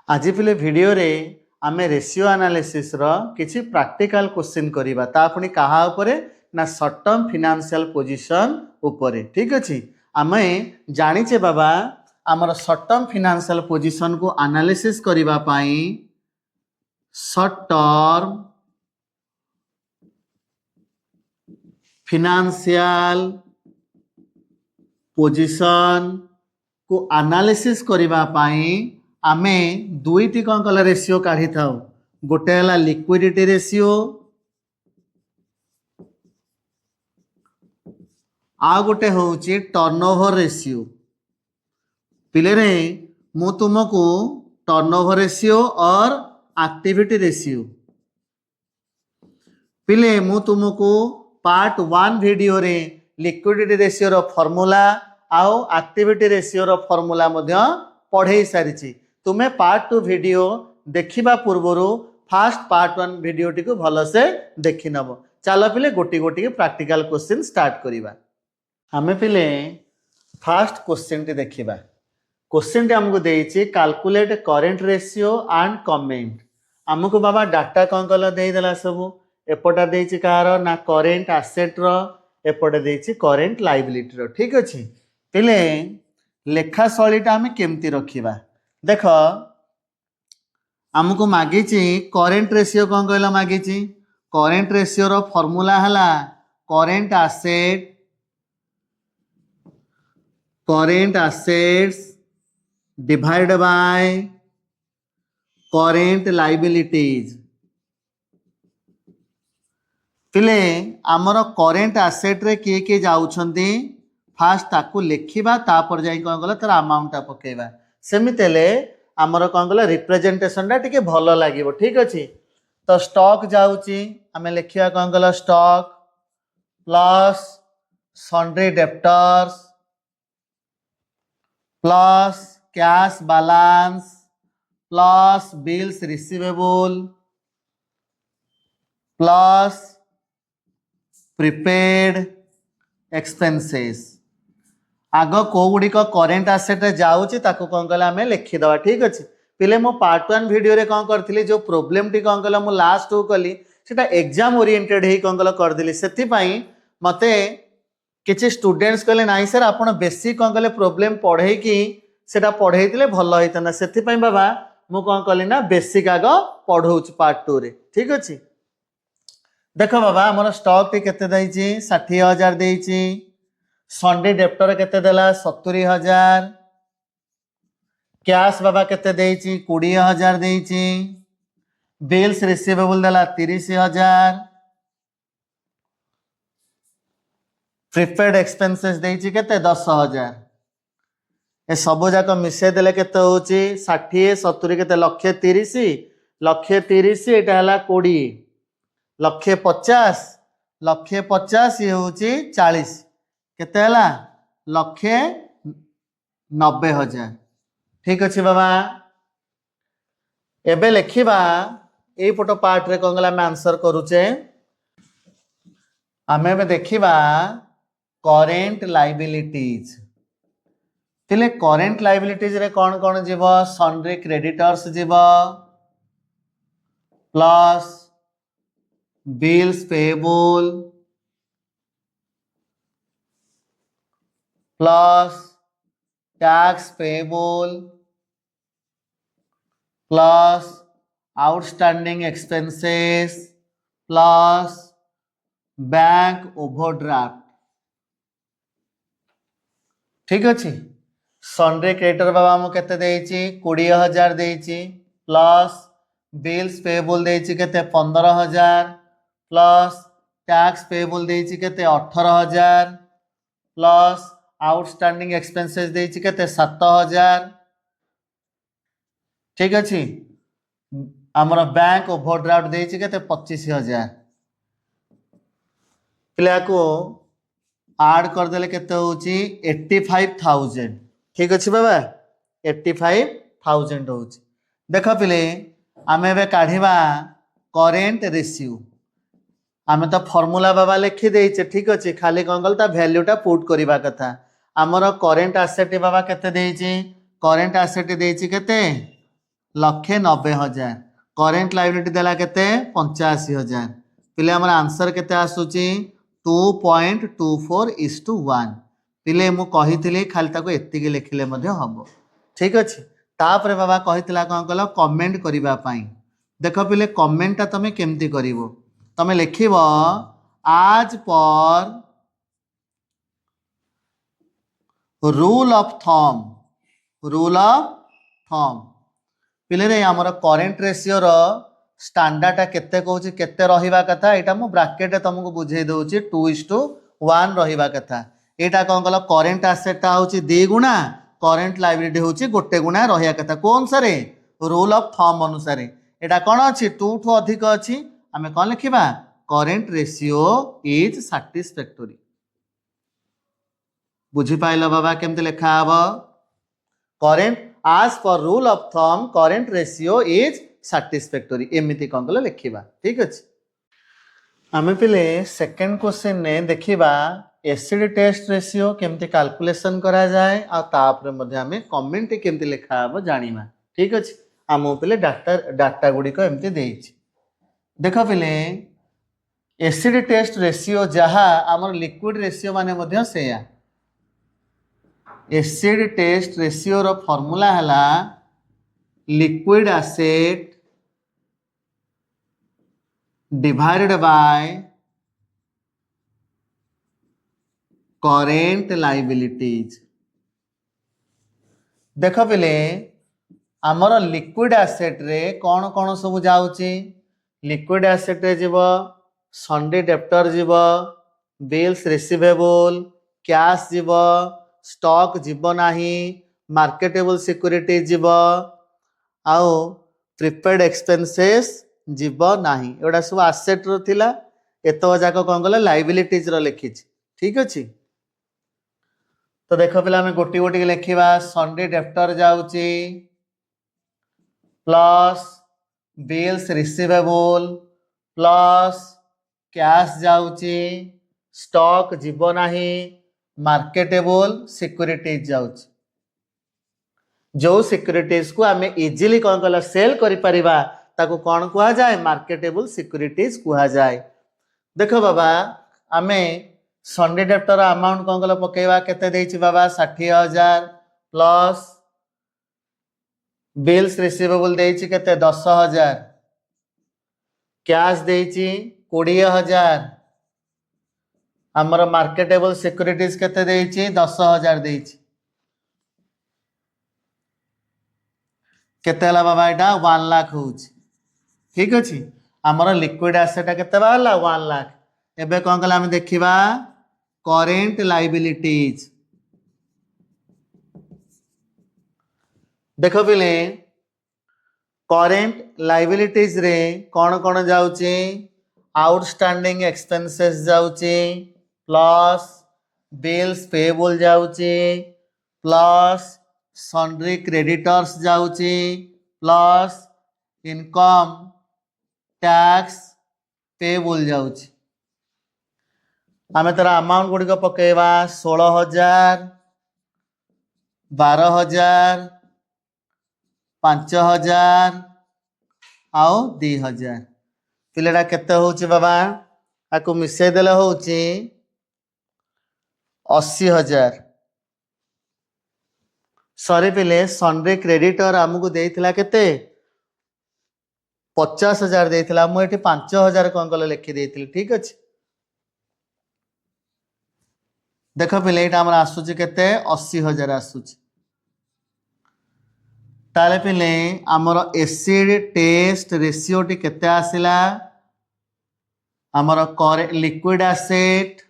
आज पिले वीडियो रे आमे रेशियो एनालिसिस रो किछि प्रैक्टिकल क्वेश्चन करिबा ता पुनी कहा उपरे ना शॉर्ट टर्म फाइनेंशियल पोजीशन उपरे। ठीक अछि, आमे जानिचे बाबा हमर शॉर्ट टर्म फाइनेंशियल पोजीशन को एनालिसिस करिबा पई शॉर्ट टर्म फाइनेंशियल पोजीशन को एनालिसिस करिबा पई आमे दुईटी कौन कला रेशियो काढ़ी थाउ। गोटे हला लिक्विडिटी रेशियो आ गोटे होउची टर्नओवर रेशियो। पिले रे मु तुमको टर्नओवर रेशियो और एक्टिविटी रेशियो पिले मु तुमको पार्ट 1 वीडियो रे लिक्विडिटी रेशियो रो फार्मूला आउ एक्टिविटी रेशियो रो फार्मूला मध्य पढ़ाई सारी। तुम्हें पार्ट 2 वीडियो देखिबा पूर्वरु फास्ट पार्ट 1 वीडियो टी को भल से देखि नब। चलो पिले गोटी गोटी प्रैक्टिकल क्वेश्चन स्टार्ट करिबा। हमें पिले फास्ट क्वेश्चन टी देखिबा। क्वेश्चन टी हमको देइछि calculate current ratio and comment. हमको बाबा डाटा कौन कल दे देला सब। एपटा देइछि कार ना करेंट एसेट रो, एपटा देइछि करेंट लायबिलिटी रो। ठीक अछि, पिले लेखा शैलीटा हमें केमती रखिबा। देख हमको मागिची करेंट रेशियो कौन कहला मागिची। करेंट रेशियो रो फार्मूला हला current assets divide by current liabilities. पिले आमर करेंट एसेट रे किए किए जाउछंती फास्ट ताकू लिखिबा तापर जाई कौन कहला तार अमाउंट टा पकेबा। सेमिते ले आमर कौन कहला रिप्रेजेंटेशन टा टिके भलो लागिवो। ठीक अछि, तो स्टॉक जाउची आमे लिखिया कौन कहला stock plus sundry debtors plus cash balance plus bills receivable plus prepaid expenses. आग को गुड़िक करेंट एसेट जाऊँगी ताको कौन कहला आमे लिखिदवा। ठीक अच्छे, पिले मो पार्ट 1 वीडियो रे कौन करथिली जो प्रॉब्लम टी कौन कहला मु लास्ट को कली सेटा एग्जाम ओरिएंटेड ही कौन कहला कर दिली। सेति पई मते किछि स्टूडेंट्स कहले नाही सर आपण बेसिक कौन कहले प्रॉब्लम पढ़े कि सेटा पढ़ेइतिले भलो होइतना। सेति पई बाबा मु कौन कहली ना बेसिक आग पढ़ौछ पार्ट 2 रे। ठीक अछि, देखो बाबा हमर स्टॉक टी केते दैछि 60,000 दैछि। सन्डे डेप्टर केते देला 70,000। कैश बाबा केते देइछि 20,000 देइछि। बिल्स रिसीवेबल देला 30,000। प्रीपेड एक्सपेंसेस देइछि केते 10,000। ए सब जाक मिसे देले केते होछि 60 70 केते लक्षे 30 एटा हला 20 लक्षे 50 ये होछि 40 केते हला लक्षे 90,000। ठीक अच्छे बाबा, एबे लिखिबा ए पटो पार्ट रे कौन गला मैं आंसर करूचे। आमे एबे देखिबा करेंट लायबिलिटीज। तिले करेंट लायबिलिटीज रे कौन कौन जीवो सन्ड्री क्रेडिटर्स जीवो plus bills payable plus tax payable plus outstanding expenses plus bank overdraft. ठीक अच्छे, सन्ड्री क्रेडिटर बाबा मु केते देइछि 20,000 देइछि प्लस बिल्स पेएबल देइछि केते 15,000 प्लस टैक्स पेएबल देइछि केते 18,000 प्लस आउटस्टैंडिंग एक्सपेंसेस देइछि केते 7,000। ठीक अच्छे, हमर बैंक ओवरड्राफ्ट देइछि केते 25,000। पिला को ऐड कर देले केते होछि 85,000। ठीक अच्छे बाबा 85,000 होछि। देखो पिले आमे बे काढिबा करेंट रेशियो। आमे तो फार्मूला बाबा लिखि देइछे। ठीक अच्छे, खाली कौन कहल ता वैल्यूटा पुट करिबा कथा। आमर करेंट एसेट बाबा केते देइछि, करेंट एसेट देइछि केते 1,90,000 करेन्ट लायबिलिटी देला केते 85,000 पिले हमर आंसर केते आसुची 2.24:1 पिले मु कहितली खाली ताको एत्तिकी लिखिले मध्ये हबो ठीक अछि तापरे बाबा कहितला कोन कलो कमेंट करिबा पई देखो पिले कमेंटटा तमे केमती करिवो तमे लिखिबो आज पर रूल ऑफ थंब पिले रे हमर करेंट रेशियो रो स्टैंडर्ड केते कहूची केते रहिबा कथा एटा मु ब्रैकेट तुमको बुझे दउची 2:1 रहिबा कथा एटा कोन कलो करेंट एसेट ता होची 2 गुणा करेंट लायबिलिटी होची गोटे गुणा रहिया कथा कोन सरे रूल ऑफ थंब अनुसार एटा कोन अछि 2 ठो अधिक अछि हमें कोन लिखिबा करेंट रेशियो इज सैटिस्फैक्टरी बुझी पाइलो बाबा केमते लिखा हबो current as per rule of thumb current ratio is satisfactory एमिति कोन कलो लिखिबा ठीक अछि आमे पिले सेकंड क्वेश्चन ने देखिबा एसिड टेस्ट रेशियो केमते कैलकुलेशन करा जाए आ तापर मध्ये हमें कमेंट केमते लिखा हबो जानिबा ठीक अछि आमो पिले डाटा गुडी को एमते देइछि देखो पिले एसिड टेस्ट रेशियो जहा हमर लिक्विड रेशियो माने मध्ये सेया एसिड टेस्ट रेशियो रो फार्मूला हला liquid acid divided by current liabilities देखो पिले आमर लिक्विड एसिड रे कौन कौन सब जाउची लिक्विड एसिड रे जीव सन्डे डेप्टर जीव बिल्स रिसीवेबल कैश जीव स्टॉक जीव नाही मार्केटेबल सिक्योरिटी जीव आउ प्रीपेड एक्सपेंसेस जीव नाही एडा सब एसेट रो थिला एतो जाक कोन गला लायबिलिटीज रो लिखि ठीक अछि तो देखो पिला में गोटी गोटी लिखिबा सन्डे डेप्टर जाउची plus bills receivable plus cash जाउची स्टॉक जीव नाही मार्केटेबल सिक्योरिटीज जाउची जो सिक्योरिटीज को आमे इजीली कोन कला सेल करि परिबा ताको कोन कुआ जाय मार्केटेबल सिक्योरिटीज कुआ जाय देखो बाबा आमे सन्डे डेप्टर अमाउंट कोन कला पकेवा केते देछि बाबा 60,000 प्लस बिल्स रिसीवेबल देछि केते 10,000 कैश देछि 20,000 हमर मार्केटेबल सिक्योरिटीज केते देछि 10,000 देछि केते हला बाबा एटा 1 लाख होउछि ठीक अछि हमर लिक्विड एसेट केते बाला 1 लाख एबे कोन कला हम देखिबा करेंट लायबिलिटीज देखो पिले करेंट लायबिलिटीज रे कौन कौन जाउची आउटस्टैंडिंग एक्सपेंसेस जाउची प्लस बिल्स पेएबल जाउची प्लस सन्ड्री क्रेडिटर्स जाउची प्लस इनकम टैक्स पेएबल जाउची आमे तरा अमाउंट गुडी को पकेवा 16,000 12,000 5,000 आओ 2,000 पिलेटा केते होउची बाबा आकु मिसे देले होउची 80,000 सॉरी पिले सन्डे क्रेडिटर हमको देइथिला केते 50,000 देइथिला मु एठी 5,000 कोन कले लिखि देइथिली ठीक अछि देखो पिले एटा हमरा आसुची केते 80,000 आसुची ताले पिले हमर एसिड टेस्ट रेशियो टी केते आसिला हमर liquid asset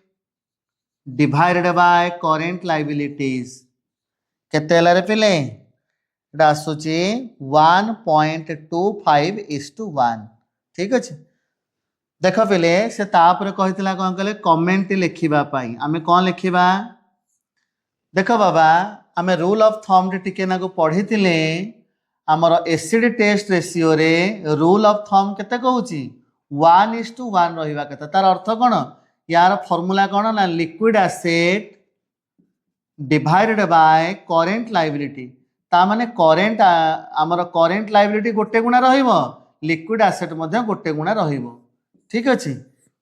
divided by current liabilities केते हला रे पिले एटा आसुची 1.25:1 ठीक अछि देखो पिले से तापर कहितला कोन कले कमेंट लिखिबा पाई आमे कोन लिखिबा देखो बाबा आमे रूल ऑफ थंब टिके ना को पढितिले हमर एसिड टेस्ट रेशियो रे रूल ऑफ थंब केते कहूची 1:1 रहिबा कथा तार अर्थ कोन यार फार्मूला कोन ना liquid asset divided by current liability ता माने करेंट आमर करेंट लायबिलिटी गोटे गुणा रहिबो लिक्विड एसेट मध्य गोटे गुणा रहिबो ठीक अछि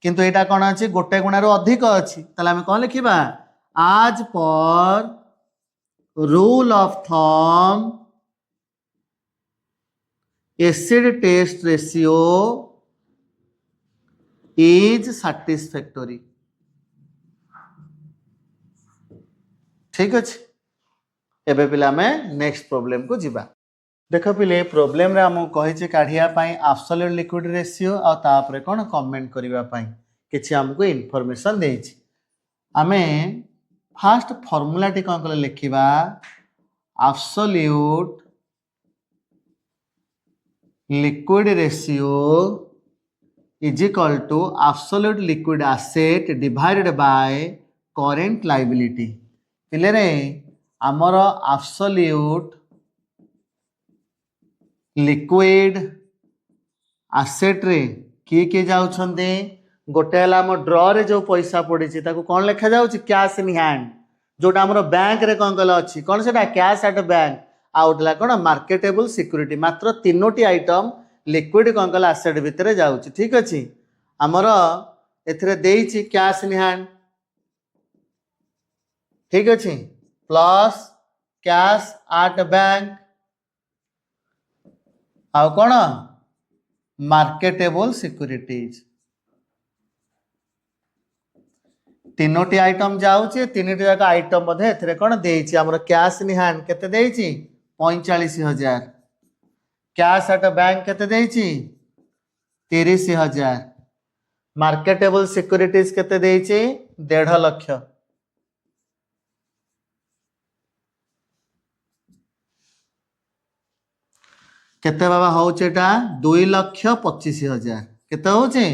किंतु एटा कोन अछि गोटे गुणा रो अधिक अछि तले हम कोन लिखिबा आज पर rule of thumb acid test ratio is satisfactory ठीक अछि एबे पिला में नेक्स्ट प्रॉब्लम को जिबा देख पिले प्रॉब्लम रे हम कहि काढ़िया पाई एब्सोल्यूट लिक्विड रेशियो आ तापरे कोन कमेंट करिवा पाई किछि हमको इन्फॉर्मेशन देछि आमे फर्स्ट फार्मूला टी कोन कले लिखिबा absolute liquid ratio is equal to absolute liquid asset divided by current liability पिले रे आमर एब्सोल्यूट लिक्विड एसेट रे किए जाउछन्ते गोटे हला हम ड्रॉ रे जो पैसा पड़ी ताको कौन लिखा जाउछि कैश इन हैंड जोटा हमर बैंक रे कौन कल अछि कौन सेटा कैश एट बैंक आउटला कौन मार्केटेबल सिक्योरिटी मात्र तीनोटी आइटम लिक्विड कौन कल एसेट भितर जाउछि ठीक अछि हमर एथरे देइछि कैश इन हैंड ठीक अछि प्लस कैश एट बैंक आउ कौन मार्केटेबल सिक्योरिटीज तीनोटी आइटम जाउछि तीनोटी जाक आइटम मध्ये एथरे कोन देइछि हमर कैश इन हैंड केते देइछि 45000 कैश एट बैंक केते देइछि 30000 मार्केटेबल सिक्योरिटीज केते देइछि 1.5 लाख केते बाबा होउछि एटा 2,25,000 केते होउछि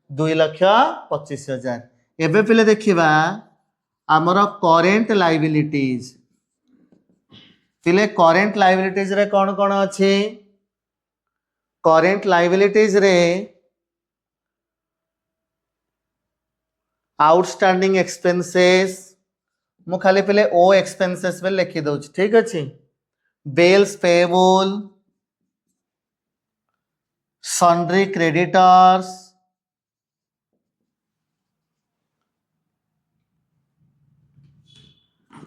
2,25,000 एबे पिले देखिबा हमर करेंट लायबिलिटीज पिले करेंट लायबिलिटीज रे कोन कोन अछि करेंट लायबिलिटीज रे आउटस्टैंडिंग एक्सपेंसेस मु खाली पिले ओ एक्सपेंसेस पे लिखि दउछि ठीक अछि bills payable sundry creditors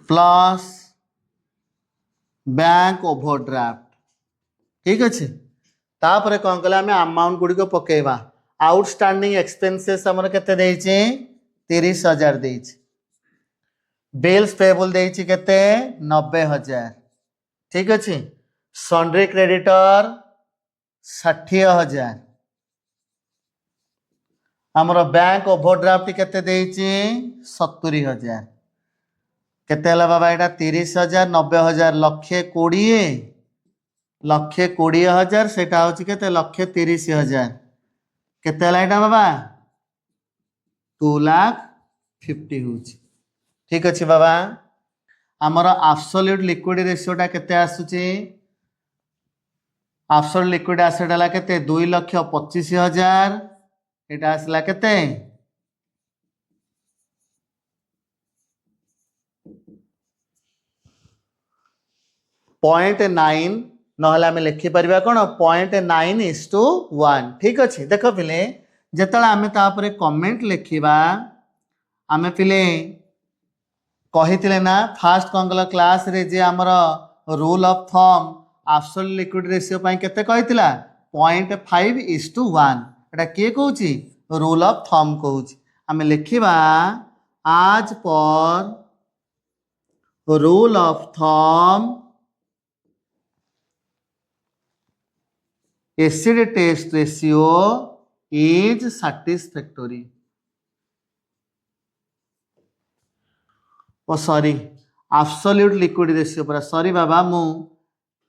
plus bank overdraft ठीक अच्छे तापर कौन कले आम अमाउंट गुड़ी पकेबा आउटस्टैंडिंग एक्सपेंसेस हमर केते देइछि 30,000 देइछि बिल्स पेएबल देइछि केते 90,000 ठीक अच्छे सन्ड्री क्रेडिटर 60,000 हमर बैंक ओवरड्राफ्ट केते देइछि 70,000 केते हला बाबा एटा 30,000 90,000 1,20,000 सेटा होछि केते 1,30,000 केते हला एटा बाबा 2,50,000 होछि ठीक अछि बाबा हमर एब्सोल्यूट लिक्विड रेशियोटा केते आसुछि एब्सोल्यूट लिक्विड एसेट हला केते 2,25,000 एटा आसला केते 0.9 नहले आम लिखिपर कौन 0.9:1 ठीक अच्छे देख पिले जिते आम तापर कमेंट लिखा आम पिले कही ना फास्ट कौन कल क्लास रे जे आमर rule of thumb absolute liquid ratio केते कही 0.5:1 एटा किए कहूँ रूल ऑफ थंब कहूँ आम लिखा आज पर rule of thumb acid test ratio is satisfactory ओ सॉरी एब्सोल्यूट लिक्विड रेशियो पर सॉरी बाबा मु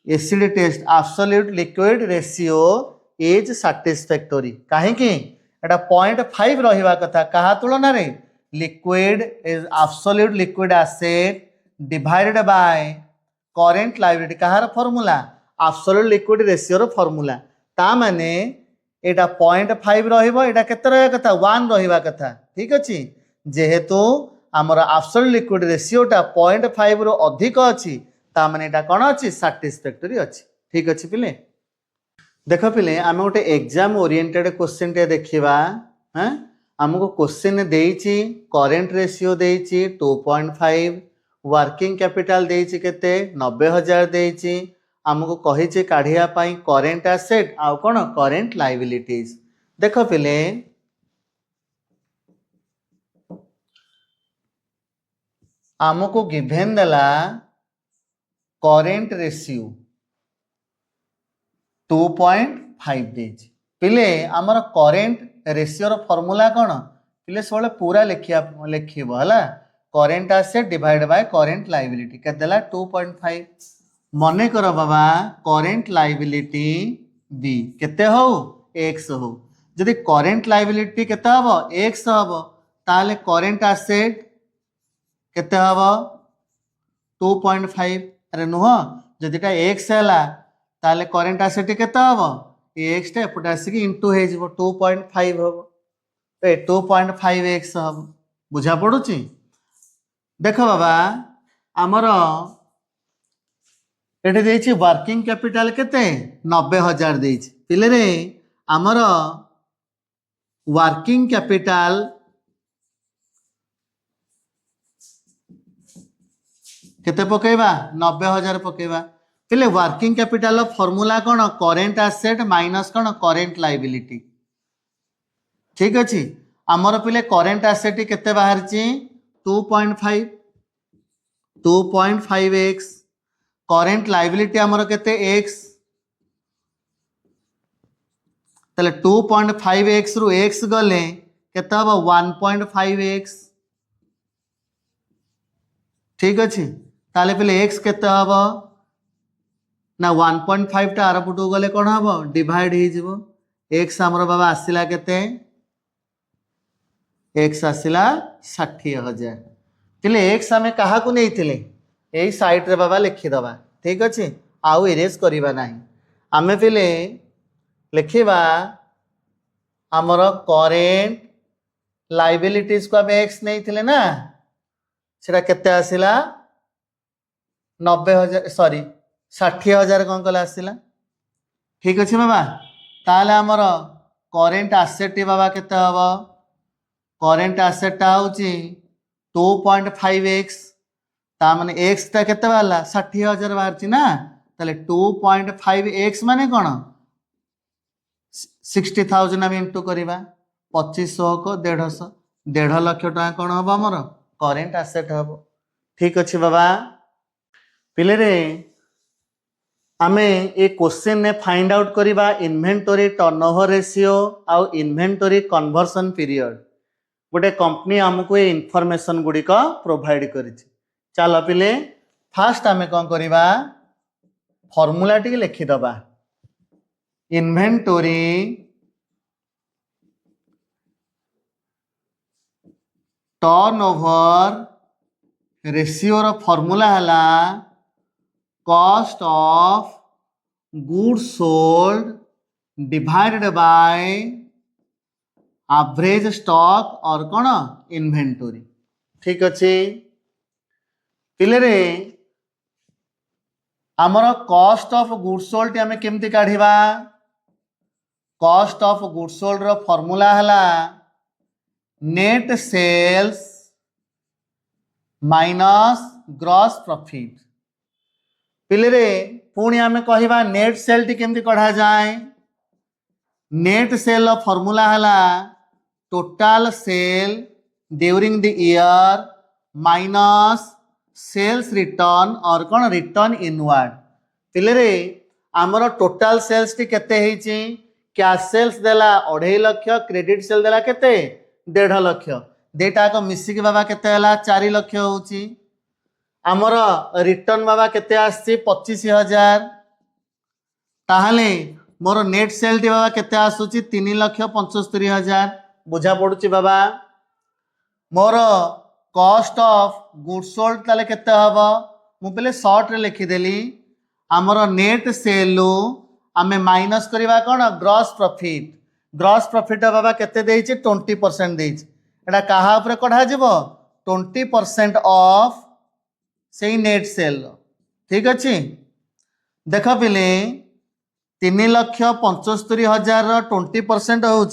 acid test absolute liquid ratio is satisfactory काहे कि एटा 0.5 रहिबा कथा कहा तुलना रे liquid is absolute liquid asset divided by current liability कहार फार्मूला एब्सोल्यूट लिक्विड रेशियो रो फार्मूला ता माने एटा 0.5 रहिबो एटा केते रहया कथा 1 रहिबा कथा ठीक अछि जेहेतु हमर एब्सोल्यूट लिक्विड रेशियोटा 0.5 रो अधिक अछि ता माने एटा कोन अछि सैटिस्फैक्टरी अछि ठीक अछि पिले देख पिले आम गोटे एग्जाम ओरिएंटेड क्वेश्चन टे देखिबा हैं हमको क्वेश्चन देइछि करेंट रेशियो देइछि 2.5 वर्किंग कैपिटल देइछि केते 90,000 देइछि हमको कहिछि काढिया पई करेंट एसेट आ कोन करेंट लायबिलिटीज देख पिले हमको गिवन देला करेंट रेशियो 2.5 देइछि पिले हमर करेंट रेशियो रो फार्मूला कोन पिले सब पूरा लिखिबो हला current asset divide by current liability के देला 2.5 मने कर बाबा करेंट लायबिलिटी बी केते हो x हो जदि करेंट लायबिलिटी केते हबो x हबो ताले करेंट एसेट केते हबो 2.5 अरे नुह जदिटा x हैला ताले करेंट एसेट केते हबो x टा एपटे आसी इनटू हे जिवो 2.5 हबो ए 2.5x हबो बुझा पडुची देखो बाबा आमर एटे देइछि वर्किंग कैपिटल केते 90,000 देइछि पिले रे आमर वर्किंग कैपिटल केते पकेबा 90,000 पकेबा पिले वर्किंग कैपिटल फार्मूला कोन करेंट एसेट माइनस कोन करेंट लायबिलिटी ठीक अछि आमर पिले करेंट एसेट केते बाहर छि 2.5x करेंट लायबिलिटी आमर केते x तले 2.5x रु x गले केते हबो 1.5x ठीक अछि ताले पिले x केते हबो ना 1.5 टा आरपुटू गले कोन हबो डिवाइड हे जिवो x हमर बाबा आसिला केते x आसिला 60,000 तिले x हमें कहा को नहीं थिले एई साइड रे बाबा लिखि दबा ठीक अछि आउ इरेज करिबा नाही आमे पिले लिखिबा हमर करेंट लायबिलिटीज को हमें x नहीं थिले ना सेटा केते आसिला 90,000 सॉरी 60,000 कौन कला आसिला ठीक अछि बाबा ताले हमर करेंट एसेट बाबा केते हबो करेंट एसेट टा होची 2.5x ता माने x टा केते वाला 60,000 बाहर छि ना ताले 2.5x माने कोन 60,000 हम इनटू करिबा 2500 को 1.5 लाख टका कोन हबो हमर करेंट एसेट हबो ठीक अछि बाबा पिले रे आमे ए क्वेश्चन ने फाइंड आउट करिबा इन्वेंटरी टर्नओवर रेशियो आउ इन्वेंटरी कन्वर्सन पीरियड गोटे कंपनी हमको ये इनफॉरमेशन गुडी को प्रोवाइड करिछि चलो पिले फास्ट आमे कोन करिबा फार्मूला टी लिखि दबा इन्वेंटरी टर्नओवर रेशियो रो फार्मूला हला cost of goods sold divided by average stock और कौन इन्वेंटरी ठीक अच्छे पिले रे आमर कॉस्ट ऑफ गुड्स सोल्ड आमे केमती काढिबा कॉस्ट ऑफ गुड्स सोल्ड रो फार्मूला हला net sales minus gross profit पिले रे पुणी आमे कहिबा नेट सेल टी केमती कढा जाए नेट सेल रो फार्मूला हला total sale during the year minus sales return और कौन रिटर्न इनवर्ड पिले रे आमर टोटल सेल्स टी केते हेची कैश सेल्स देला 2.5 लाख क्रेडिट सेल देला केते 1.5 लाख देटा को मिसी के बाबा केते हला 4 लाख होची आमर रिटर्न बाबा केते आसी 25,000 ताहले मोर नेट सेल टी बाबा केते आसुची 3,75,000 बुझा पड़ुची बाबा मोर कॉस्ट ऑफ गुड्स सोल्ड ताले केते हबो मु पहले शॉर्ट रे लिखि देली आमर नेट सेल लो आमे माइनस करिवा कोन ग्रॉस प्रॉफिट बाबा केते देइची 20% देइची एटा काहा ऊपर कढा जिवो 20% ऑफ सेई नेट सेल ठीक अच्छे देख पिले 3,75,000 20% हूँ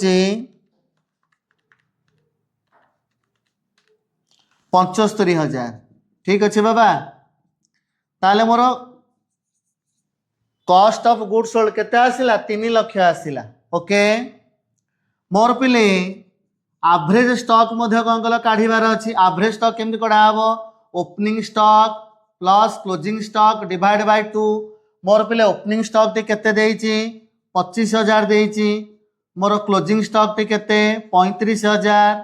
75,000 ठीक अच्छे बाबा ताले मोर कॉस्ट ऑफ गुड्स सोल्ड केते आसिला 3 लाख आसिला ओके मोर पिले एवरेज स्टॉक मध्य कौन कल काढ़ार अच्छी एवरेज स्टॉक केमती कढ़ा हम opening stock plus closing stock divide by 2 मोर पिले ओपनिंग स्टॉक टी केते देइची 25,000 देइची मोर क्लोजिंग स्टॉक टी केते 35,000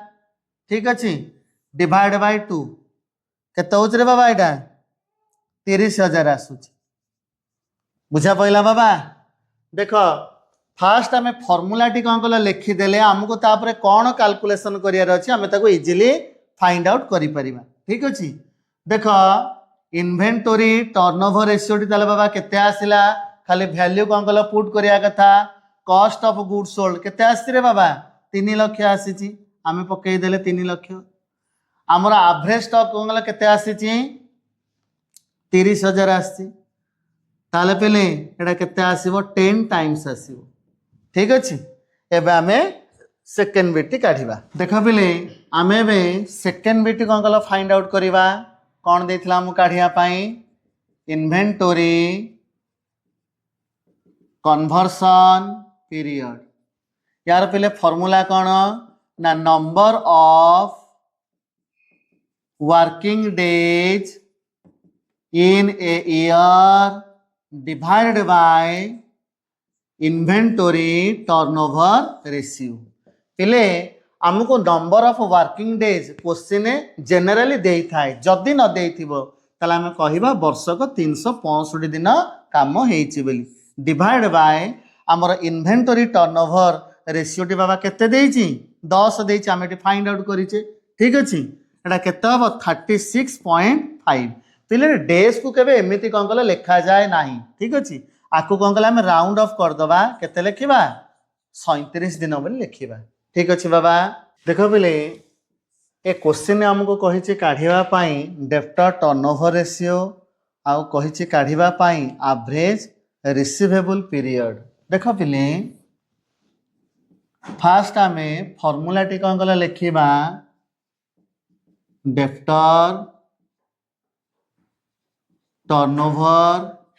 ठीक अच्छे डिवाइड बाय 2 केते होच रे बाबा एटा 30,000 आसुची बुझा पड़ा बाबा देख फास्ट आम फर्मूला टी कौन कल लिखिदेले आमको तापर कौन कैलकुलेशन करार अच्छे आम इजिली फाइंड आउट करें ठीक अच्छे देख इन्वेंटरी टर्नओवर रेशियो टी बाबा केते आसिला खाली वैल्यू कौन कल पुट करिया कथा कॉस्ट ऑफ गुड्स सोल्ड केते आसी रे बाबा 3 लाख आसी आम पकईदेले 3 लाख आमर एवरेज स्टॉक कौन कल केते आसी 30,000 आसी ताले पेले एटा केते आसीबो 10 टाइम्स आसीबो ठीक अछि एबे आमे सेकंड बिट काढिबा देखा पेले आमे एबे सेकंड बिट कोन कला फाइंड आउट करिबा कोन देथिला हम काढिया पई इन्वेंटरी कन्वर्सन पीरियड यार पेले फार्मूला कोन ना number of working days in a year divided by inventory turnover ratio पिले आमको number of working days question generally they थाए जदि न दे ताले आम कहवा वर्षक 365 दिन काम होली डिवाइड बाय आमर इन्वेंटरी टर्नओवर रेशियो टी बाबा केते देइची 10 देइची आम एटी फाइंड आउट करिचे ठीक अछि एटा केते हबो 36.5 पिले डेज को केबे एमिति कौन कले लिखा जाए नहीं ठीक अच्छे आपको कौन कले राउंड ऑफ करदबा केते लिखिबा 37 दिन बोली लिखिबा ठीक अच्छे बाबा देख पिले ए क्वेश्चन हमको कहिचे काढिबा पई डेब्टर टर्नओवर रेशियो आउ कहिचे काढिबा पई एवरेज रिसीवेबल पीरियड देख पिले फास्ट आमे फार्मूला टी कौन कले लिखिबा डेब्टर टर्नओवर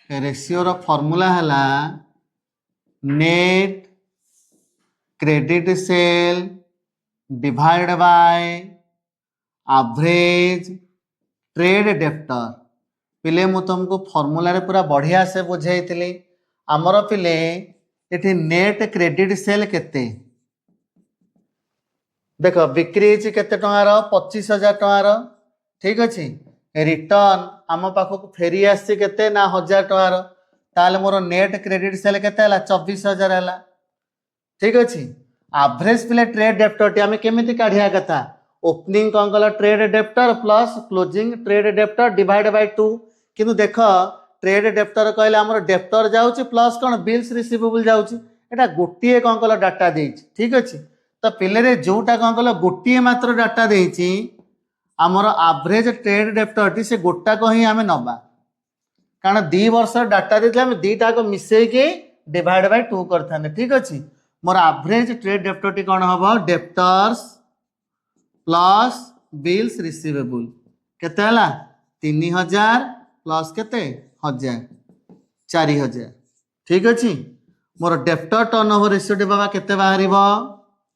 रेशियो रो फार्मूला हला net credit sale divide by average trade debtor पिले मु तुमको फार्मूला रे पूरा बढ़िया से बुझाई आमर पिले एठी नेट क्रेडिट सेल केते देख बिक्री होती केते टंकार 25,000 टंकार ठीक अच्छे रिटर्न आम पाखक फेरी आसी केते ना 1,000 टंकार ताले मोर नेट क्रेडिट सेल केते हला 24,000 हला ठीक अच्छे एवरेज पिले ट्रेड डेब्टर टी आमे केमिति काढिया कथा ओपनिंग कौन कल trade debtor plus closing trade debtor divide by 2 किंतु देख ट्रेड डेब्टर कहले हमर डेब्टर जाउची प्लस कौन बिल्स रिसीवेबल जाउची एटा गोटिए कौन कल डाटा देइची ठीक अच्छे तो पिले रे जोटा कौन कल गोटिए मात्र डाटा देइची आमर एवरेज ट्रेड डेब्टर टी से गोटा को ही आमे नबा कारण 2 वर्ष डाटा देते आमे दीटा को मिसई के डिवाइड बाय 2 करथाने ठीक अछि मोर एवरेज ट्रेड डेब्टर टी कोन हबो डेब्टर्स प्लस बिल्स रिसीवेबल केते हला 3,000 प्लस केते 1,000 4,000 ठीक अछि मोर डेब्टर टर्नओवर रेशियो टी बाबा केते बाहरिबो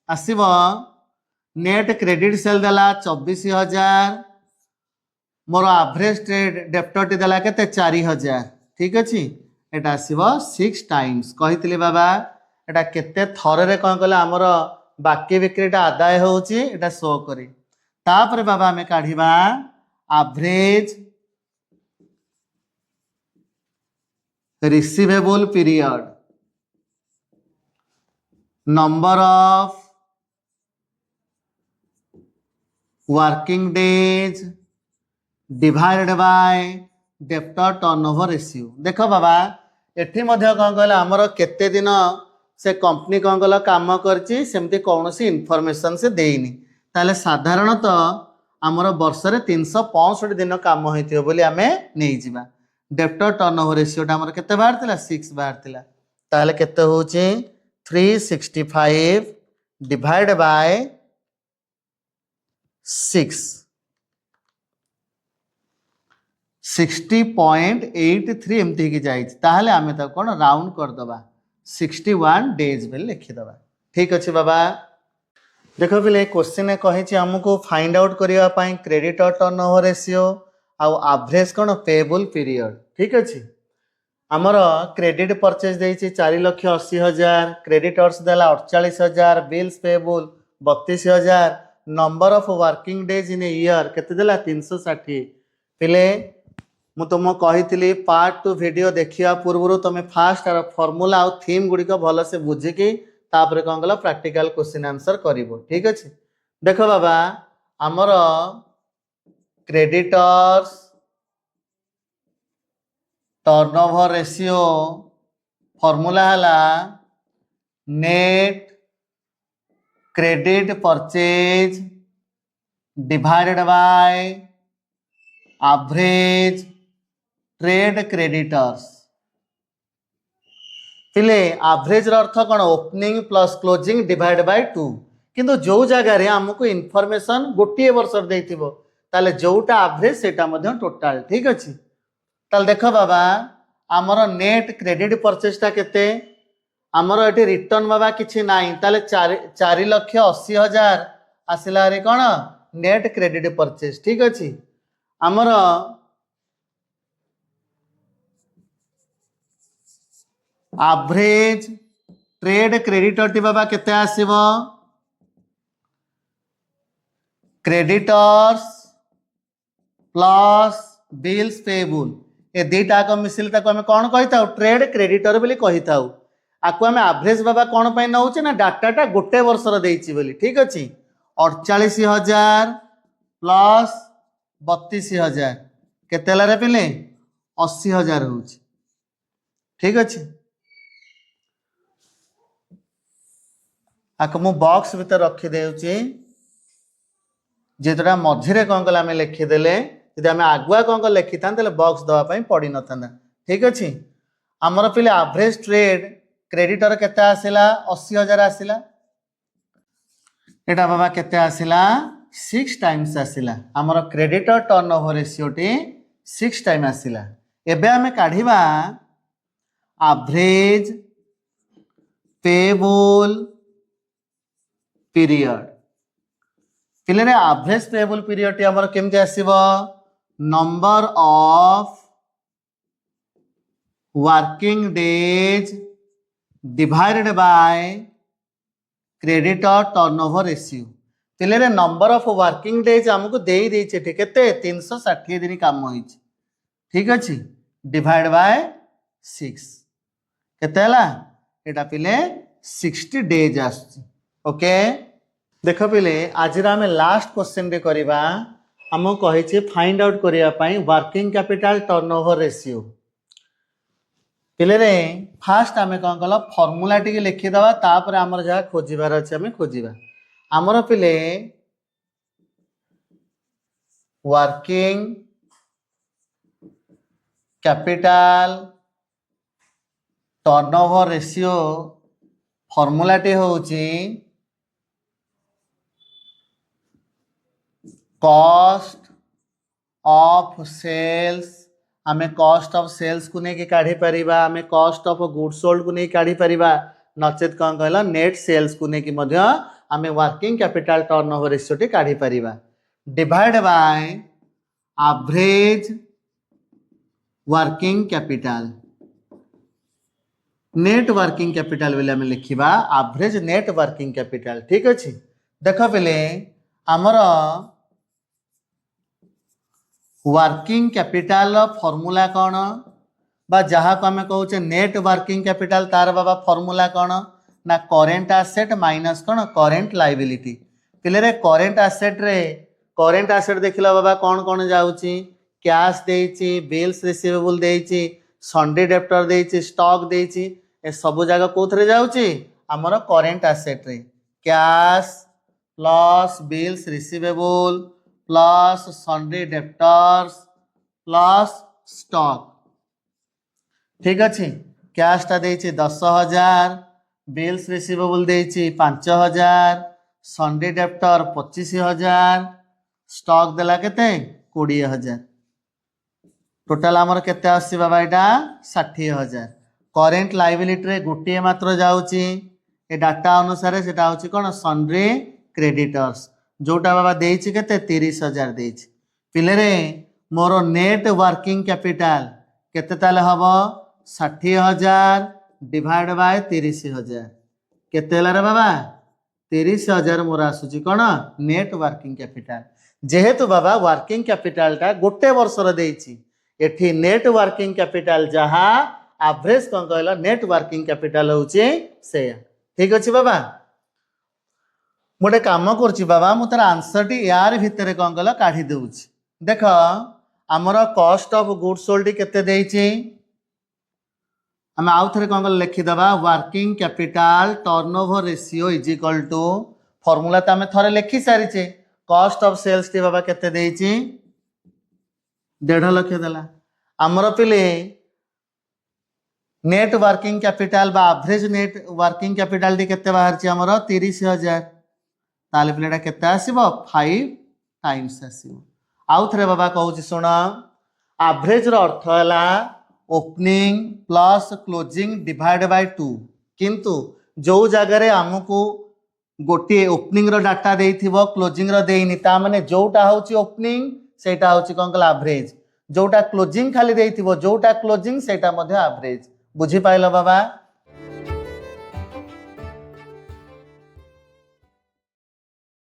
आसीबो नेट क्रेडिट सेल देला 24,000 मोर एवरेज ट्रेड डेब्टर टी देला केते 4,000 ठीक अछि एटा आसीबो 6 टाइम्स कहितली बाबा एटा केते थरे रे कोन कले हमर बाकी बिक्रीटा आदाय होउची एटा शो करी तापर बाबा हमें काढिबा average receivable period number of working days divided by debtor turnover ratio देख बाबा एठी मध्य कौन कहला हमर केते दिन से कंपनी कौन कहला काम करची सेमती कौनसी इनफॉरमेशन से देइनी ताले साधारणतः हमर वर्ष रे 365 दिन काम होइथियो बोली आमे नै जिबा डेप्टर टर्नओवर रेशियोटा आमर केते बाहर थिला 6 बाहर थिला ताहले केते होची 365 डिवाइड बाय 6 60.83 एमती की जाइछ ताहले आमे ता कोन राउंड कर दबा 61 डेज बेल लिखि दबा ठीक अछि बाबा देखो पिले क्वेश्चन कही आमको फाइंड आउट करने क्रेडिटर टर्नओवर रेशियो आउ एवरेज कौन पेबल पीरियड ठीक अच्छे आमर क्रेडिट परचेज देती 4,80,000 क्रेडिटर्स देला 48,000 bills payable 32,000 number of working days in a year केते देला 360 पिले मु तुम कही पार्ट 2 वीडियो देखिया पूर्व तुम फास्ट फॉर्मूला आउ थीम गुड़िक भल से बुझिकी तापर कौन कल प्रैक्टिकल क्वेश्चन आंसर करिवो ठीक अच्छे देख बाबा आमर क्रेडिटर्स टर्नओवर रेशियो फॉर्मूला हला net credit purchase divided by average trade creditors पिले एवरेज अर्थ कौन opening plus closing divide by 2 किंतु जो जगह आमको इनफॉरमेशन गोटे वर्ष देथिबो ताले जोटा एवरेज सेटा मध्य टोटल ठीक अछि ताले देखो बाबा आमर नेट क्रेडिट परचेजटा केते आमर एटी रिटर्न बाबा किछि नाही ताले 4,80,000 आसिला रे कोन नेट क्रेडिट परचेज ठीक अछि आमर एवरेज ट्रेड क्रेडिटर टी बाबा केते आसीबो क्रेडिटर्स प्लस बिल्स पेबल ए दुईटा को मिसिल ताको हमें कौन कही था ट्रेड क्रेडिटर बोली कही था आपको हमें एवरेज बाबा कौन पे नौचे ना डाटाटा गोटे वर्षर देइछि बोली ठीक अछि 48,000 प्लस 32,000 केते ला रे पिले 80,000 होउछि ठीक अछि आक मु बॉक्स भीतर रखी देउछि जेतरा मझिरे कौन कला आम लिखिदेले यदि आम आगुआ कौन कर लिखि था बॉक्स दवाई पड़ी न था ठीक अच्छे आमर पिले एवरेज ट्रेड क्रेडिटर केते आसिला 80,000 आसिला एटा बाबा केते आसिला 6 टाइम्स आसिला आमर क्रेडिटर टर्नओवर रेशियो टी 6 टाइम आसिला एबे आमे काढिबा एवरेज पेबल पीरियड पिले एवरेज पेबल पीरियड टी हमर केमते आसीबो number of working days divided by creditor turnover ratio पिले नंबर ऑफ वर्किंग डेज हमको दे देइछे ठीक केते 360 दिन काम होइछ ठीक अछि डिवाइड बाय 6 केते हला एटा पिले 60 डेज आछि ओके देख पिले आज आम लास्ट क्वेश्चन रे करबा हमको कही फाइंड आउट करने वर्किंग कैपिटल टर्नओवर रेशियो पिले रे फास्ट आम कौन कल फॉर्मूला टी लिखिदवा तापर आमर जहाँ खोजार अच्छे आम खोजा आमर पिले working capital turnover ratio formula T होची कॉस्ट ऑफ सेल्स आमे कॉस्ट ऑफ सेल्स को नहीं काढ़ी परिबा आमे कॉस्ट ऑफ गुड्स सोल्ड को नहीं काढ़ी परिबा नचेत कौन कहला नेट सेल्स को नहीं मध्य आमे वर्किंग कैपिटल टर्नओवर रेशियो टी काढ़ी परिबा divide by average working capital net working capital बोले आमे लिखिबा एवरेज नेट वर्किंग कैपिटल ठीक अछि देख पिले आमर वर्किंग कैपिटल फॉर्मूला कौन बा जहाँ को आम कहे नेट वर्किंग कैपिटल तार बाबा फॉर्मूला कौन ना करेंट एसेट माइनस कौन करेंट लायबिलिटी पिले रे करेंट एसेट देखिला बाबा कौन कौन जाउची कैश देइची बिल्स रिसीवेबल देइची सन्डे डेप्टर देइची स्टॉक देइची ए सब जगह कोथरे जाउची हमर करेंट एसेट रे cash plus bills receivable plus sundry debtors plus stock ठीक अच्छे कैशटा देछि 10,000 बिल्स रिसीवेबल देछि 5,000 संडे डेप्टर 25,000 स्टॉक देला केते 20,000 टोटाल आमर केते आसी बाबा एटा 60,000 करेंट लाइबिलिटी रे गोटे मात्र जाउची ए डाटा अनुसार सेटा होची कोन सन्ड्री क्रेडिटर्स जोटा बाबा देछि केते 30,000 देछि पिले रे मोर नेट वर्किंग कैपिटल केते ताले हबो 60,000 डिवाइड बाय 30,000 केते होला रे बाबा 30,000 मोर आसुची कोन नेट वर्किंग कैपिटल जेहेतु बाबा वर्किंग कैपिटल टा गोटे वर्ष रे देछि एठी नेट वर्किंग कैपिटल जहा एवरेज कोन कहला नेट वर्किंग कैपिटल होची से ठीक अछि बाबा मोटे काम करछि बाबा मु तार आंसर टी यार भितरे कोन कहला काढी देउछि देख हमर कॉस्ट ऑफ गुड्स सोल्ड केते देछि हम आउ थरे कोन कहला लिखि दबा working capital turnover ratio is equal to formula त हम थरे लिखि सारी छे कॉस्ट ऑफ सेल्स टी बाबा केते देछि 1.5 लाख देला हमर पिले नेट वर्किंग कैपिटल बा एवरेज नेट वर्किंग कैपिटल टी केते बाहर छी हमर 30,000 ताले पिलेटा केते आसीबो 5 टाइम्स आसीबो आउ थरे बाबा कहू शुण एवरेज रो अर्थ है opening plus closing divide by 2 किंतु जो जगह आमको गोटे ओपनिंग रो डाटा देइथिबो क्लोजिंग रो देइनी ता माने जोटा होची ओपनिंग सेटा होची कोन कला एवरेज जोटा क्लोजिंग खाली देइथिबो जोटा क्लोजिंग सेटा मध्ये एवरेज बुझी पाइलो बाबा